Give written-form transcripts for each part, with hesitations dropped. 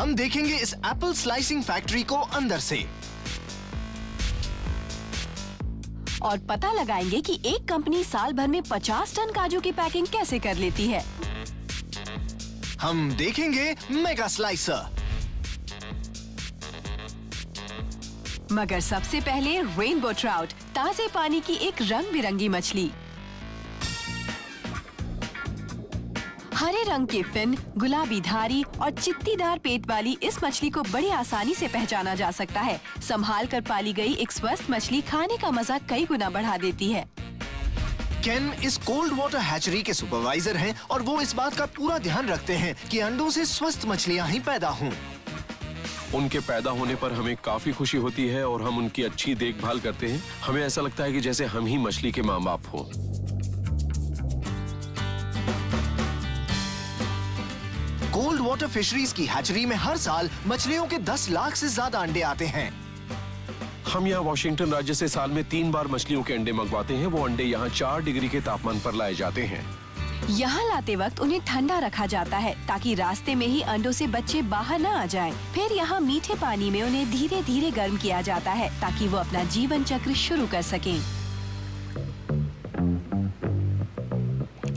हम देखेंगे इस एप्पल स्लाइसिंग फैक्ट्री को अंदर से और पता लगाएंगे कि एक कंपनी साल भर में 50 टन काजू की पैकिंग कैसे कर लेती है। हम देखेंगे मेगा स्लाइसर। मगर सबसे पहले रेनबो ट्राउट, ताजे पानी की एक रंग बिरंगी मछली। हरे रंग के फिन, गुलाबी धारी और चित्तीदार पेट वाली इस मछली को बड़ी आसानी से पहचाना जा सकता है। संभाल कर पाली गई एक स्वस्थ मछली खाने का मजा कई गुना बढ़ा देती है। केन इस कोल्ड वाटर हैचरी के सुपरवाइजर हैं और वो इस बात का पूरा ध्यान रखते हैं कि अंडों से स्वस्थ मछलियां ही पैदा हों। उनके पैदा होने पर हमें काफी खुशी होती है और हम उनकी अच्छी देखभाल करते हैं। हमें ऐसा लगता है कि जैसे हम ही मछली के माँ बाप हों। कोल्ड वाटर फिशरीज की हैचरी में हर साल मछलियों के 10 लाख से ज्यादा अंडे आते हैं। हम यहाँ वॉशिंगटन राज्य से साल में 3 बार मछलियों के अंडे मंगवाते हैं। वो अंडे यहाँ 4 डिग्री के तापमान पर लाए जाते हैं। यहाँ लाते वक्त उन्हें ठंडा रखा जाता है ताकि रास्ते में ही अंडों से बच्चे बाहर न आ जाएं। फिर यहाँ मीठे पानी में उन्हें धीरे धीरे गर्म किया जाता है ताकि वो अपना जीवन चक्र शुरू कर सकें।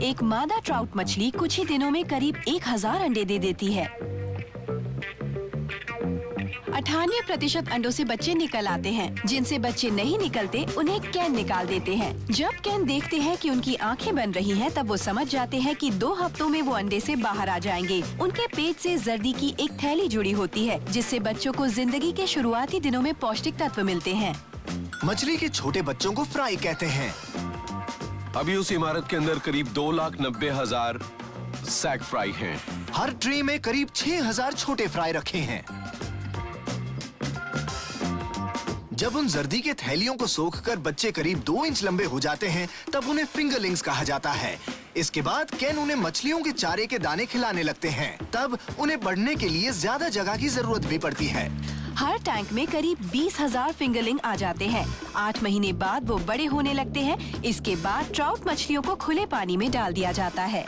एक मादा ट्राउट मछली कुछ ही दिनों में करीब 1000 अंडे दे देती है। 98% अंडों से बच्चे निकल आते हैं। जिनसे बच्चे नहीं निकलते उन्हें कैन निकाल देते हैं। जब कैन देखते हैं कि उनकी आंखें बन रही हैं, तब वो समझ जाते हैं कि 2 हफ्तों में वो अंडे से बाहर आ जाएंगे। उनके पेट से जर्दी की एक थैली जुड़ी होती है जिससे बच्चों को जिंदगी के शुरुआती दिनों में पौष्टिक तत्व मिलते हैं। मछली के छोटे बच्चों को फ्राई कहते हैं। अभी उस इमारत के अंदर करीब 2,90,000 सैक फ्राई हैं। हर ट्रे में करीब 6000 छोटे फ्राई रखे हैं। जब उन जर्दी के थैलियों को सोखकर बच्चे करीब 2 इंच लंबे हो जाते हैं, तब उन्हें फिंगरलिंग्स कहा जाता है। इसके बाद केन उन्हें मछलियों के चारे के दाने खिलाने लगते हैं। तब उन्हें बढ़ने के लिए ज्यादा जगह की जरूरत भी पड़ती है। हर टैंक में करीब 20,000 फिंगरलिंग आ जाते हैं। 8 महीने बाद वो बड़े होने लगते हैं। इसके बाद ट्राउट मछलियों को खुले पानी में डाल दिया जाता है।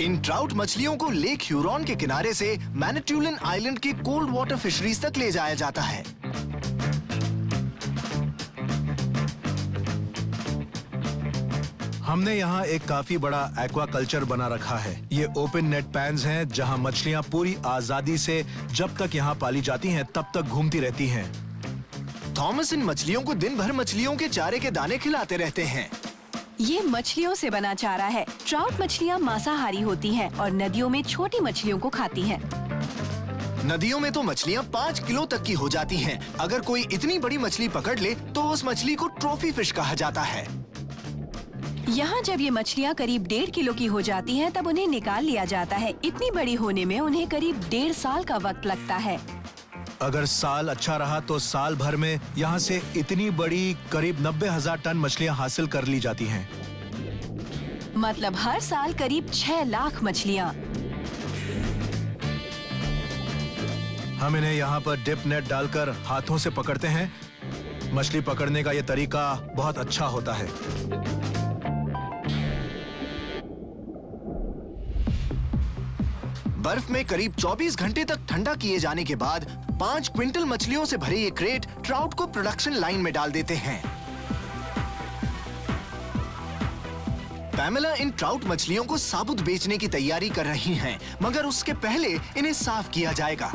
इन ट्राउट मछलियों को लेक ह्यूरॉन के किनारे से मैनिटोलिन आइलैंड के कोल्ड वाटर फिशरीज तक ले जाया जाता है। हमने यहाँ एक काफी बड़ा एक्वाकल्चर बना रखा है। ये ओपन नेट पैन्स हैं जहाँ मछलियाँ पूरी आजादी से जब तक यहाँ पाली जाती हैं तब तक घूमती रहती हैं। थॉमस इन मछलियों को दिन भर मछलियों के चारे के दाने खिलाते रहते हैं। ये मछलियों से बना चारा है। ट्राउट मछलियाँ मांसाहारी होती हैं और नदियों में छोटी मछलियों को खाती हैं। नदियों में तो मछलियाँ 5 किलो तक की हो जाती हैं। अगर कोई इतनी बड़ी मछली पकड़ ले तो उस मछली को ट्रॉफी फिश कहा जाता है। यहाँ जब ये मछलियाँ करीब 1.5 किलो की हो जाती हैं, तब उन्हें निकाल लिया जाता है। इतनी बड़ी होने में उन्हें करीब 1.5 साल का वक्त लगता है। अगर साल अच्छा रहा तो साल भर में यहाँ से इतनी बड़ी करीब 90,000 टन मछलियाँ हासिल कर ली जाती हैं। मतलब हर साल करीब 6 लाख मछलियाँ। हम इन्हें यहाँ पर डिप नेट डालकर हाथों से पकड़ते हैं। मछली पकड़ने का ये तरीका बहुत अच्छा होता है। बर्फ में करीब 24 घंटे तक ठंडा किए जाने के बाद 5 क्विंटल मछलियों से भरे ये क्रेट ट्राउट को प्रोडक्शन लाइन में डाल देते हैं। पैमेला इन ट्राउट मछलियों को साबुत बेचने की तैयारी कर रही हैं, मगर उसके पहले इन्हें साफ किया जाएगा।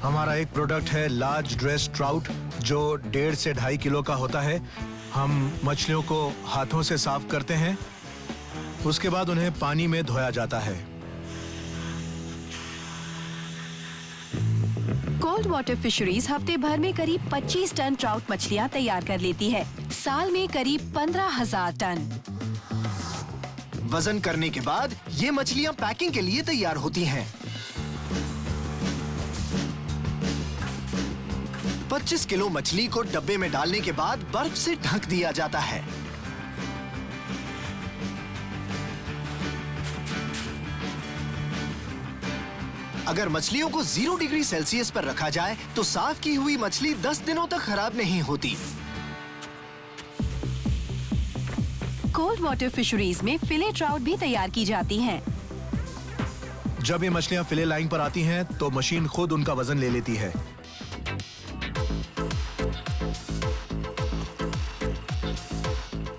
हमारा एक प्रोडक्ट है लार्ज ड्रेस ट्राउट जो 1.5 से 2.5 किलो का होता है। हम मछलियों को हाथों से साफ करते हैं। उसके बाद उन्हें पानी में धोया जाता है। कोल्ड वाटर फिशरीज हफ्ते भर में करीब 25 टन ट्राउट मछलियाँ तैयार कर लेती है। साल में करीब 15,000 टन। वजन करने के बाद ये मछलियाँ पैकिंग के लिए तैयार होती हैं। 25 किलो मछली को डब्बे में डालने के बाद बर्फ से ढक दिया जाता है। अगर मछलियों को 0 डिग्री सेल्सियस पर रखा जाए तो साफ की हुई मछली 10 दिनों तक खराब नहीं होती। कोल्ड वाटर फिशरीज में फिले ट्राउट भी तैयार की जाती हैं। जब ये मछलियां फिले लाइन पर आती हैं तो मशीन खुद उनका वजन ले लेती है।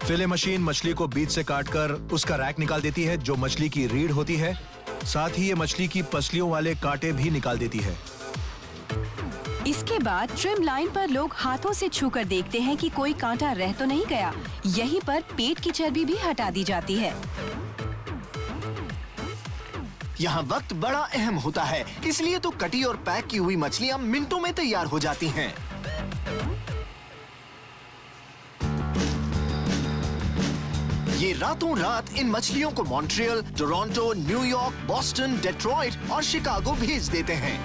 फिले मशीन मछली को बीच से काटकर उसका रैक निकाल देती है जो मछली की रीढ़ होती है। साथ ही ये मछली की पसलियों वाले कांटे भी निकाल देती है। इसके बाद ट्रिम लाइन पर लोग हाथों से छूकर देखते हैं कि कोई कांटा रह तो नहीं गया। यहीं पर पेट की चर्बी भी हटा दी जाती है। यहाँ वक्त बड़ा अहम होता है, इसलिए तो कटी और पैक की हुई मछलियाँ मिनटों में तैयार हो जाती हैं। ये रातों रात इन मछलियों को Montreal, Toronto, New York, Boston, Detroit और शिकागो भेज देते हैं।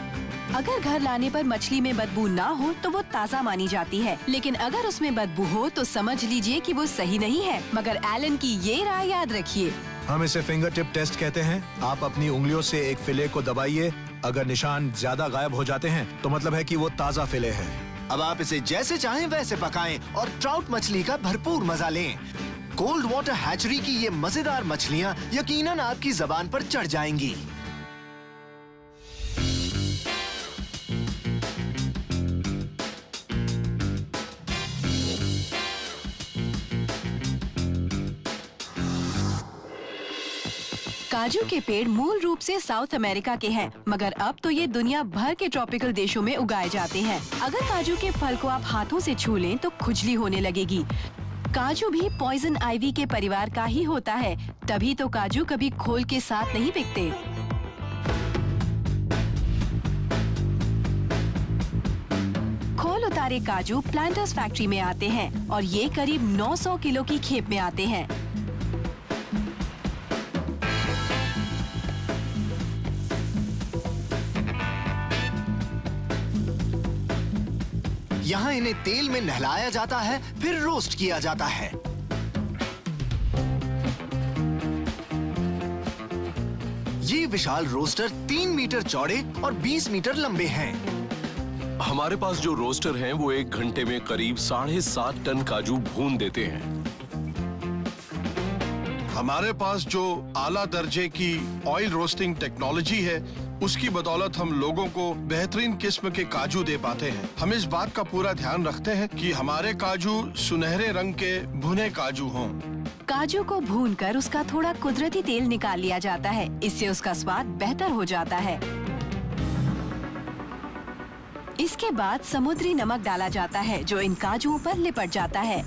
अगर घर लाने पर मछली में बदबू ना हो तो वो ताज़ा मानी जाती है, लेकिन अगर उसमें बदबू हो तो समझ लीजिए कि वो सही नहीं है। मगर एलन की ये राय याद रखिए। हम इसे फिंगर टिप टेस्ट कहते हैं। आप अपनी उंगलियों से एक फिले को दबाइए। अगर निशान ज्यादा गायब हो जाते हैं तो मतलब है कि वो ताज़ा फिले है। अब आप इसे जैसे चाहें वैसे पकाएं और ट्राउट मछली का भरपूर मजा लें। कोल्ड वाटर हैचरी की ये मजेदार मछलियाँ यकीनन आपकी जबान पर चढ़ जाएंगी। काजू के पेड़ मूल रूप से साउथ अमेरिका के हैं, मगर अब तो ये दुनिया भर के ट्रॉपिकल देशों में उगाए जाते हैं। अगर काजू के फल को आप हाथों से छू लें तो खुजली होने लगेगी। काजू भी पॉइजन आइवी के परिवार का ही होता है, तभी तो काजू कभी खोल के साथ नहीं बिकते। खोल उतारे काजू प्लांटर्स फैक्ट्री में आते हैं और ये करीब 900 किलो की खेप में आते हैं। यहाँ इन्हें तेल में नहलाया जाता है, फिर रोस्ट किया जाता है। ये विशाल रोस्टर 3 मीटर चौड़े और 20 मीटर लंबे हैं। हमारे पास जो रोस्टर हैं वो 1 घंटे में करीब 7.5 टन काजू भून देते हैं। हमारे पास जो आला दर्जे की ऑयल रोस्टिंग टेक्नोलॉजी है उसकी बदौलत हम लोगों को बेहतरीन किस्म के काजू दे पाते हैं। हम इस बात का पूरा ध्यान रखते हैं कि हमारे काजू सुनहरे रंग के भुने काजू हों। काजू को भूनकर उसका थोड़ा कुदरती तेल निकाल लिया जाता है, इससे उसका स्वाद बेहतर हो जाता है। इसके बाद समुद्री नमक डाला जाता है जो इन काजुओं पर लिपट जाता है।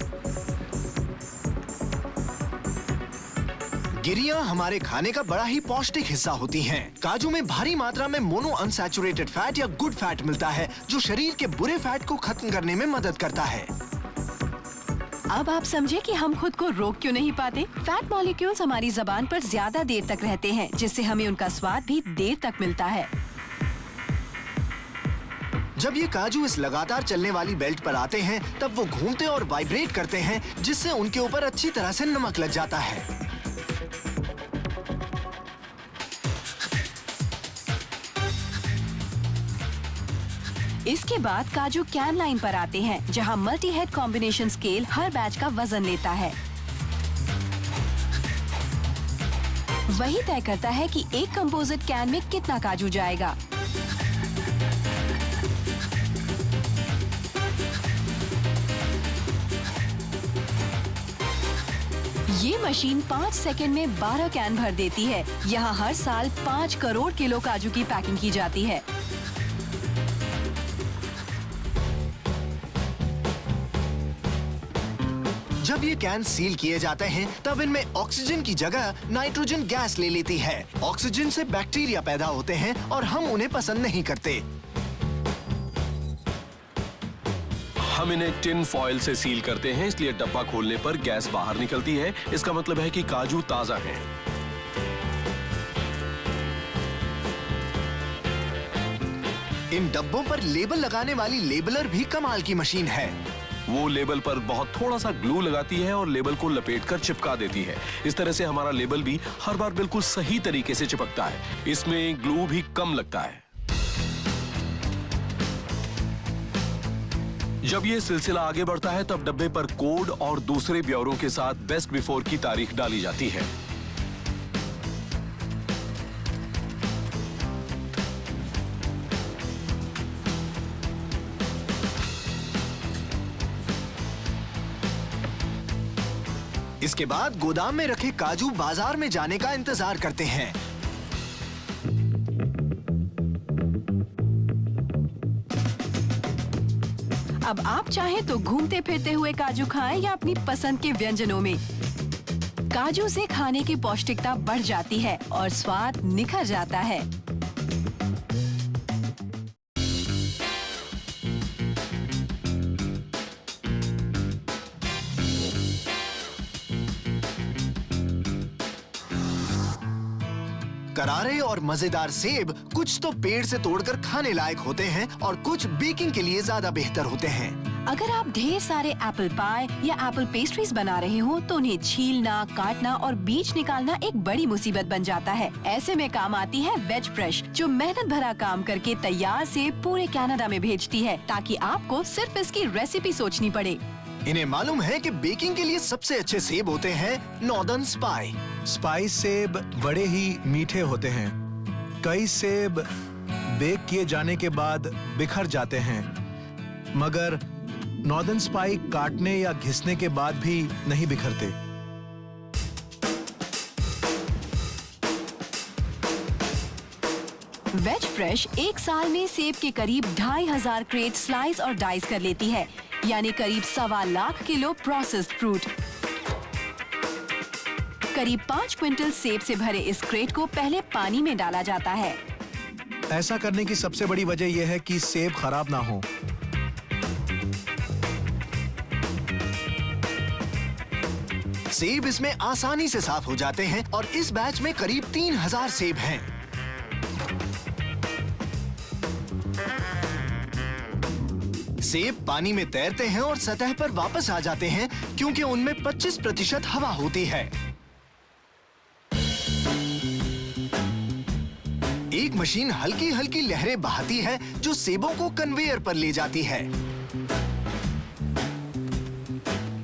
गिरियां हमारे खाने का बड़ा ही पौष्टिक हिस्सा होती हैं। काजू में भारी मात्रा में मोनो अनसैचुरेटेड फैट या गुड फैट मिलता है जो शरीर के बुरे फैट को खत्म करने में मदद करता है। अब आप समझे कि हम खुद को रोक क्यों नहीं पाते। फैट मॉलिक्यूल्स हमारी जबान पर ज्यादा देर तक रहते हैं, जिससे हमें उनका स्वाद भी देर तक मिलता है। जब ये काजू इस लगातार चलने वाली बेल्ट पर आते हैं तब वो घूमते और वाइब्रेट करते हैं, जिससे उनके ऊपर अच्छी तरह से नमक लग जाता है। इसके बाद काजू कैन लाइन पर आते हैं, जहां मल्टी हेड कॉम्बिनेशन स्केल हर बैच का वजन लेता है। वही तय करता है कि एक कंपोजिट कैन में कितना काजू जाएगा। ये मशीन 5 सेकंड में 12 कैन भर देती है। यहाँ हर साल 5 करोड़ किलो काजू की पैकिंग की जाती है। जब ये कैन सील किए जाते हैं तब इनमें ऑक्सीजन की जगह नाइट्रोजन गैस ले लेती है। ऑक्सीजन से बैक्टीरिया पैदा होते हैं और हम उन्हें पसंद नहीं करते। हम इन्हें टिन फॉयल से सील करते हैं, इसलिए डब्बा खोलने पर गैस बाहर निकलती है। इसका मतलब है कि काजू ताजा हैं। इन डब्बों पर लेबल लगाने वाली लेबलर भी कमाल की मशीन है। वो लेबल पर बहुत थोड़ा सा ग्लू लगाती है और लेबल को लपेटकर चिपका देती है। इस तरह से हमारा लेबल भी हर बार बिल्कुल सही तरीके से चिपकता है। इसमें ग्लू भी कम लगता है। जब ये सिलसिला आगे बढ़ता है तब डब्बे पर कोड और दूसरे ब्यौरों के साथ बेस्ट बिफोर की तारीख डाली जाती है। इसके बाद गोदाम में रखे काजू बाजार में जाने का इंतजार करते हैं। अब आप चाहें तो घूमते फिरते हुए काजू खाएं या अपनी पसंद के व्यंजनों में। काजू से खाने की पौष्टिकता बढ़ जाती है और स्वाद निखर जाता है। करारे और मजेदार सेब कुछ तो पेड़ से तोड़कर खाने लायक होते हैं और कुछ बेकिंग के लिए ज्यादा बेहतर होते हैं। अगर आप ढेर सारे एप्पल पाई या एप्पल पेस्ट्रीज बना रहे हो तो उन्हें छीलना, काटना और बीज निकालना एक बड़ी मुसीबत बन जाता है। ऐसे में काम आती है वेज फ्रेश, जो मेहनत भरा काम करके तैयार सेब पूरे कनाडा में भेजती है, ताकि आपको सिर्फ इसकी रेसिपी सोचनी पड़े। इन्हें मालूम है कि बेकिंग के लिए सबसे अच्छे सेब होते हैं नॉर्दर्न स्पाई। स्पाइस सेब बड़े ही मीठे होते हैं। कई सेब बेक किए जाने के बाद बिखर जाते हैं, मगर नॉर्दर्न स्पाई काटने या घिसने के बाद भी नहीं बिखरते। वेज फ्रेश एक साल में सेब के करीब 2500 क्रेट स्लाइस और डाइस कर लेती है, यानी करीब 1.25 लाख किलो प्रोसेस्ड फ्रूट। करीब 5 क्विंटल सेब से भरे इस क्रेट को पहले पानी में डाला जाता है। ऐसा करने की सबसे बड़ी वजह यह है कि सेब खराब ना हो। सेब इसमें आसानी से साफ हो जाते हैं और इस बैच में करीब 3000 सेब हैं। सेब पानी में तैरते हैं और सतह पर वापस आ जाते हैं क्योंकि उनमें 25% हवा होती है। एक मशीन हल्की हल्की लहरें बहाती है जो सेबों को कन्वेयर पर ले जाती है।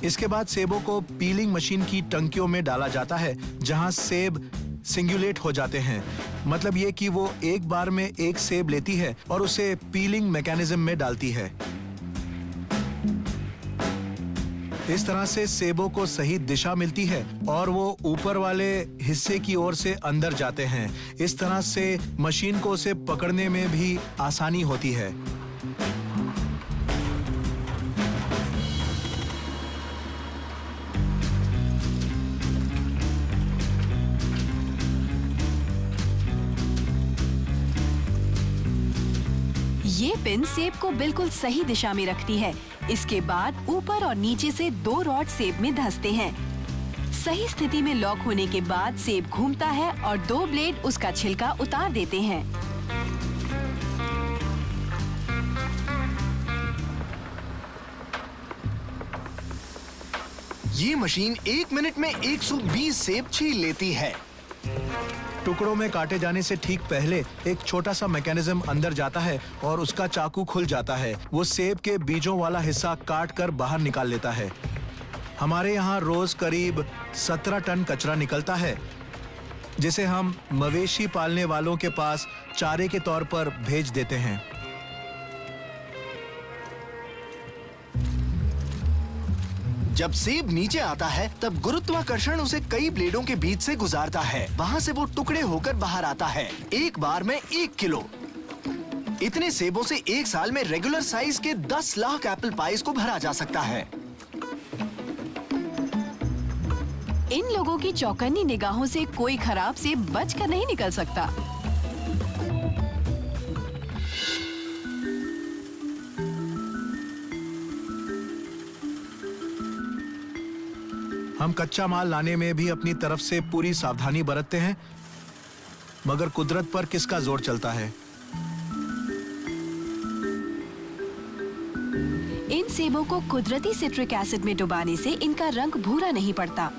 इसके बाद सेबों को पीलिंग मशीन की टंकियों में डाला जाता है, जहां सेब सिंगुलेट हो जाते हैं। मतलब ये कि वो एक बार में एक सेब लेती है और उसे पीलिंग मैकेनिज्म में डालती है। इस तरह से सेबों को सही दिशा मिलती है और वो ऊपर वाले हिस्से की ओर से अंदर जाते हैं। इस तरह से मशीन को उसे पकड़ने में भी आसानी होती है। ये पिन सेब को बिल्कुल सही दिशा में रखती है। इसके बाद ऊपर और नीचे से 2 रॉड सेब में धंसते हैं। सही स्थिति में लॉक होने के बाद सेब घूमता है और 2 ब्लेड उसका छिलका उतार देते हैं। ये मशीन 1 मिनट में 120 सेब छील लेती है। टुकड़ों में काटे जाने से ठीक पहले एक छोटा सा मैकेनिज्म अंदर जाता है और उसका चाकू खुल जाता है। वो सेब के बीजों वाला हिस्सा काट कर बाहर निकाल लेता है। हमारे यहाँ रोज करीब 17 टन कचरा निकलता है, जिसे हम मवेशी पालने वालों के पास चारे के तौर पर भेज देते हैं। जब सेब नीचे आता है तब गुरुत्वाकर्षण उसे कई ब्लेडों के बीच से गुजारता है। वहाँ से वो टुकड़े होकर बाहर आता है, एक बार में 1 किलो। इतने सेबों से एक साल में रेगुलर साइज के 10 लाख एप्पल पाइज को भरा जा सकता है। इन लोगों की चौकन्नी निगाहों से कोई खराब सेब बचकर नहीं निकल सकता। हम कच्चा माल लाने में भी अपनी तरफ से पूरी सावधानी बरतते हैं, मगर कुदरत पर किसका जोर चलता है। इन सेबों को कुदरती सिट्रिक एसिड में डुबाने से इनका रंग भूरा नहीं पड़ता।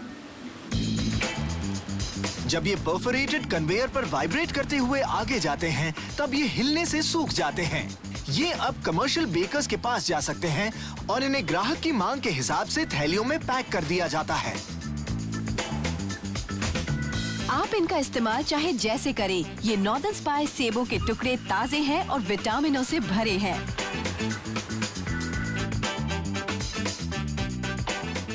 जब ये परफोरेटेड कन्वेयर पर वाइब्रेट करते हुए आगे जाते हैं, तब ये हिलने से सूख जाते हैं। ये अब कमर्शियल बेकर्स के पास जा सकते हैं और इन्हें ग्राहक की मांग के हिसाब से थैलियों में पैक कर दिया जाता है। आप इनका इस्तेमाल चाहे जैसे करें, ये नॉर्दर्न स्पाइस सेबों के टुकड़े ताजे हैं और विटामिनों से भरे हैं।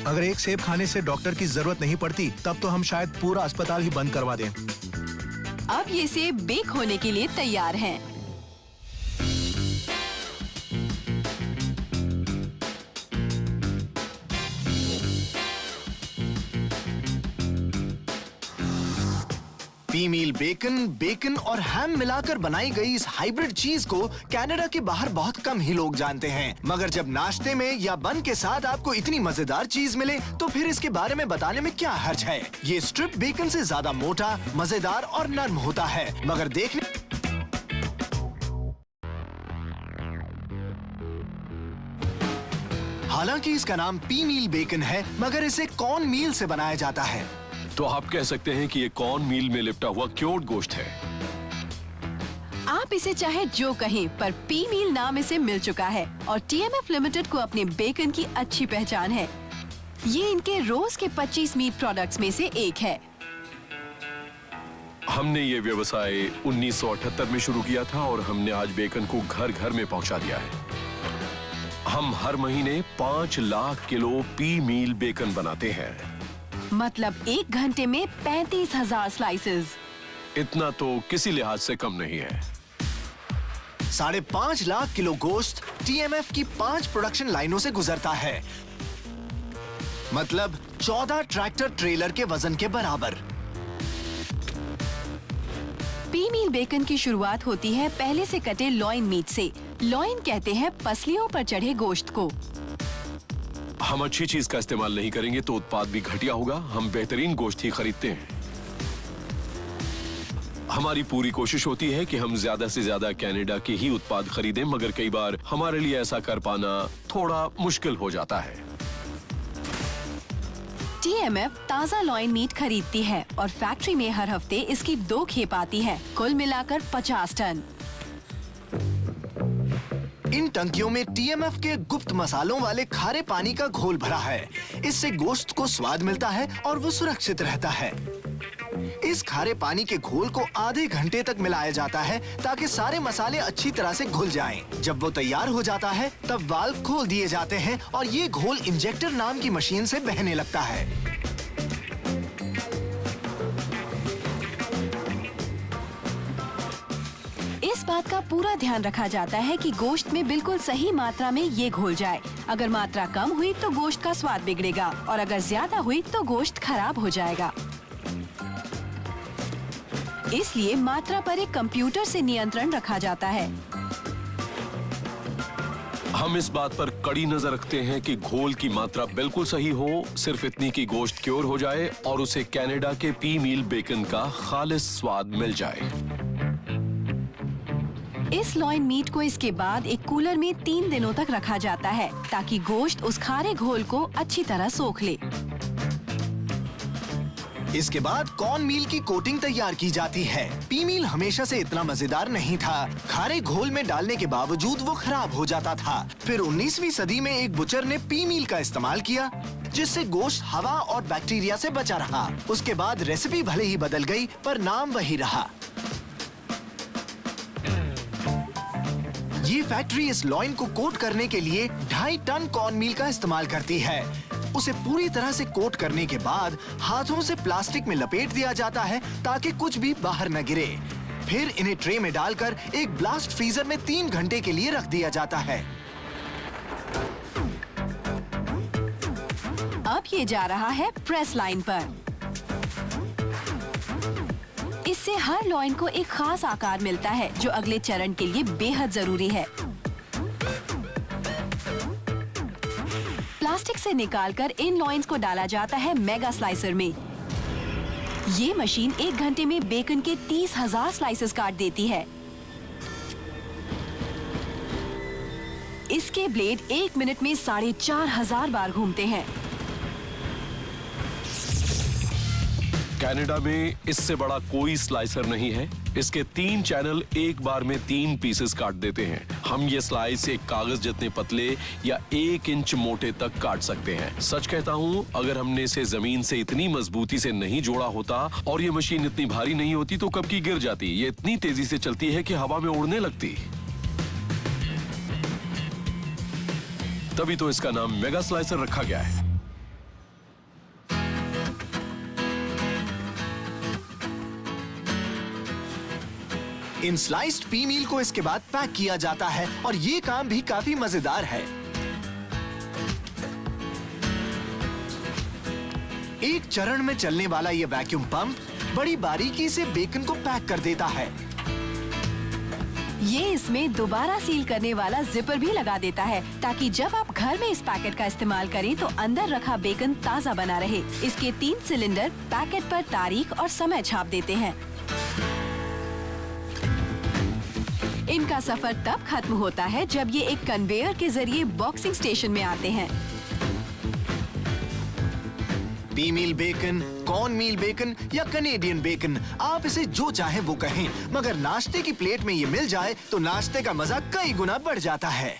अगर एक सेब खाने से डॉक्टर की जरूरत नहीं पड़ती, तब तो हम शायद पूरा अस्पताल ही बंद करवा दें। अब ये सेब बेक होने के लिए तैयार हैं। पी मील बेकन, बेकन और हैम मिलाकर बनाई गई इस हाइब्रिड चीज को कनाडा के बाहर बहुत कम ही लोग जानते हैं। मगर जब नाश्ते में या बन के साथ आपको इतनी मजेदार चीज मिले तो फिर इसके बारे में बताने में क्या हर्ज है। ये स्ट्रिप बेकन से ज्यादा मोटा, मजेदार और नर्म होता है, मगर देखने हालांकि इसका नाम पी मील बेकन है, मगर इसे कॉर्न मील से बनाया जाता है। तो आप कह सकते हैं कि ये कॉर्न मील में लिपटा हुआ क्योर्ड गोश्त है। आप इसे चाहे जो कहें, पर पी मील नाम इसे मिल चुका है और TMF लिमिटेड को अपने बेकन की अच्छी पहचान है। ये इनके रोज के 25 मीट प्रोडक्ट्स में से एक है। हमने ये व्यवसाय 1978 में शुरू किया था और हमने आज बेकन को घर घर में पहुंचा दिया है। हम हर महीने 5 लाख किलो पी मील बेकन बनाते हैं। मतलब 1 घंटे में 35,000 स्लाइसेस। इतना तो किसी लिहाज से कम नहीं है। 5.5 लाख किलो गोश्त TMF की 5 प्रोडक्शन लाइनों से गुजरता है, मतलब 14 ट्रैक्टर ट्रेलर के वजन के बराबर। पी मील बेकन की शुरुआत होती है पहले से कटे लॉइन मीट से। लॉइन कहते हैं पसलियों पर चढ़े गोश्त को। हम अच्छी चीज का इस्तेमाल नहीं करेंगे तो उत्पाद भी घटिया होगा। हम बेहतरीन गोश्त ही खरीदते हैं। हमारी पूरी कोशिश होती है कि हम ज्यादा से ज्यादा कनाडा के ही उत्पाद खरीदें, मगर कई बार हमारे लिए ऐसा कर पाना थोड़ा मुश्किल हो जाता है। TMF ताजा लॉइन मीट खरीदती है और फैक्ट्री में हर हफ्ते इसकी 2 खेप आती है, कुल मिलाकर 50 टन। इन टंकियों में TMF के गुप्त मसालों वाले खारे पानी का घोल भरा है। इससे गोश्त को स्वाद मिलता है और वो सुरक्षित रहता है। इस खारे पानी के घोल को आधे घंटे तक मिलाया जाता है ताकि सारे मसाले अच्छी तरह से घुल जाएं। जब वो तैयार हो जाता है तब वाल्व खोल दिए जाते हैं और ये घोल इंजेक्टर नाम की मशीन से बहने लगता है। इस बात का पूरा ध्यान रखा जाता है कि गोश्त में बिल्कुल सही मात्रा में ये घोल जाए। अगर मात्रा कम हुई तो गोश्त का स्वाद बिगड़ेगा और अगर ज्यादा हुई तो गोश्त खराब हो जाएगा। इसलिए मात्रा पर एक कंप्यूटर से नियंत्रण रखा जाता है। हम इस बात पर कड़ी नजर रखते हैं कि घोल की मात्रा बिल्कुल सही हो, सिर्फ इतनी कि गोश्त क्योर हो जाए और उसे कनाडा के पी मील बेकन का खालिस स्वाद मिल जाए। इस लॉइन मीट को इसके बाद एक कूलर में 3 दिनों तक रखा जाता है ताकि गोश्त उस खारे घोल को अच्छी तरह सोख ले। इसके बाद कॉर्न मील की कोटिंग तैयार की जाती है। पी मील हमेशा से इतना मजेदार नहीं था। खारे घोल में डालने के बावजूद वो खराब हो जाता था। फिर 19वीं सदी में एक बुचर ने पी मील का इस्तेमाल किया, जिससे गोश्त हवा और बैक्टीरिया से बचा रहा। उसके बाद रेसिपी भले ही बदल गई, पर नाम वही रहा। ये फैक्ट्री इस लॉइन को कोट करने के लिए 2.5 टन कॉर्न मील का इस्तेमाल करती है। उसे पूरी तरह से कोट करने के बाद हाथों से प्लास्टिक में लपेट दिया जाता है ताकि कुछ भी बाहर न गिरे। फिर इन्हें ट्रे में डालकर एक ब्लास्ट फ्रीजर में 3 घंटे के लिए रख दिया जाता है। अब ये जा रहा है प्रेस लाइन पर। इससे हर लॉइन को एक खास आकार मिलता है जो अगले चरण के लिए बेहद जरूरी है। प्लास्टिक से निकालकर इन लॉइंस को डाला जाता है मेगा स्लाइसर में। ये मशीन 1 घंटे में बेकन के 30,000 स्लाइसेस काट देती है। इसके ब्लेड 1 मिनट में 4,500 बार घूमते हैं। कनाडा में इससे बड़ा कोई स्लाइसर नहीं है। इसके 3 चैनल एक बार में 3 पीसेस काट देते हैं। हम ये स्लाइस एक कागज जितने पतले या 1 इंच मोटे तक काट सकते हैं। सच कहता हूँ, अगर हमने इसे जमीन से इतनी मजबूती से नहीं जोड़ा होता और ये मशीन इतनी भारी नहीं होती तो कब की गिर जाती। ये इतनी तेजी से चलती है कि हवा में उड़ने लगती। तभी तो इसका नाम मेगा स्लाइसर रखा गया है। इन स्लाइस्ड पी मील को इसके बाद पैक किया जाता है और ये काम भी काफी मजेदार है। एक चरण में चलने वाला ये वैक्यूम पंप बड़ी बारीकी से बेकन को पैक कर देता है। ये इसमें दोबारा सील करने वाला जिपर भी लगा देता है ताकि जब आप घर में इस पैकेट का इस्तेमाल करें तो अंदर रखा बेकन ताज़ा बना रहे। इसके 3 सिलेंडर पैकेट पर तारीख और समय छाप देते हैं। इनका सफर तब खत्म होता है जब ये एक कन्वेयर के जरिए बॉक्सिंग स्टेशन में आते हैं। पी मील बेकन, कॉर्न मील बेकन या कनेडियन बेकन, आप इसे जो चाहे वो कहें, मगर नाश्ते की प्लेट में ये मिल जाए तो नाश्ते का मजा कई गुना बढ़ जाता है।